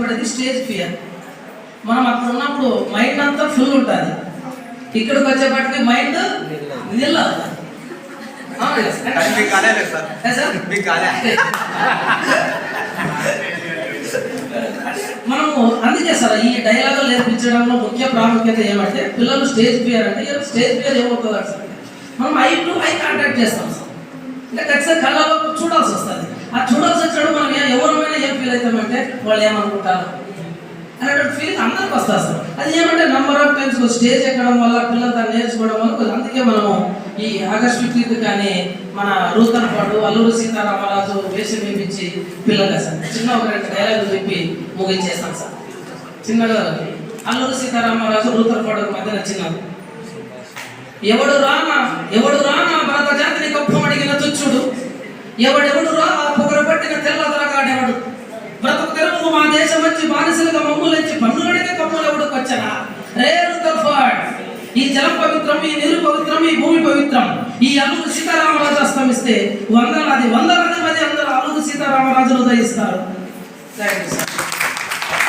కనపడేది stage fear. మనం అక్కడ ఉన్నప్పుడు మైండ్ అంతా ఫుల్ ఉంటుంది, ఇక్కడికి వచ్చేపటికి మైండ్ నిల్ అవుతుంది. మనము అందుకే సార్ ఈ డైలాగ్ నేర్పించడంలో ముఖ్య ప్రాముఖ్యత ఏమంటే పిల్లలు స్టేజ్ ఫియర్ అంటే స్టేజ్ ఫియర్ ఏమవుతుంది సార్, మనం ఐ టు ఐ కాంటాక్ట్ చేస్తాం సార్, అంటే ఖచ్చితంగా కళ్ళలో చూడాల్సి వస్తుంది. ఆ చూడాల్సి వచ్చినప్పుడు మనం ఎవరైనా ఏం ఫీల్ అవుతామంటే వాళ్ళు ఏమనుకుంటారు అనేటువంటి ఫీలింగ్ అందరికి వస్తుంది సార్. అది ఏమంటే నెంబర్ ఆఫ్ టైమ్స్ స్టేజ్ ఎక్కడం వల్ల పిల్లలు దాన్ని నేర్చుకోవడం వల్ల అందుకే మనము ఈ ఆగస్ట్ 15th కానీ మన రూతర్పాడు అల్లూరు సీతారామరాజు వేషం వేయించి పిల్లలుగా సార్ చిన్న ఒక 2 డైలాగులు చెప్పి ముగించేస్తాం సార్. చిన్నగా అల్లూరు సీతారామరాజు రూతర్పాడు మధ్యన చిన్నది. ఎవడు రానా భరత జాతిని గొప్పమడిగిన తుచ్చుడు, ఎవడెవడు రా పొగర పట్టిన తెల్లదరగాడెవడు, బ్రతుకు తెరువు మా దేశం వచ్చి బానిసలుగా మమ్ములంచి పన్నులడిగా కమ్ములెవడు వచ్చనా. రే రూతర్ఫర్డ్, ఈ జలం పవిత్రం, ఈ నీరు పవిత్రం, ఈ భూమి పవిత్రం. ఈ అల్లూరు సీతారామరాజు అస్తమిస్తే వందలాది మంది అందరూ అల్లూరు సీతారామరాజును ఉదయిస్తారు. Thank you sir.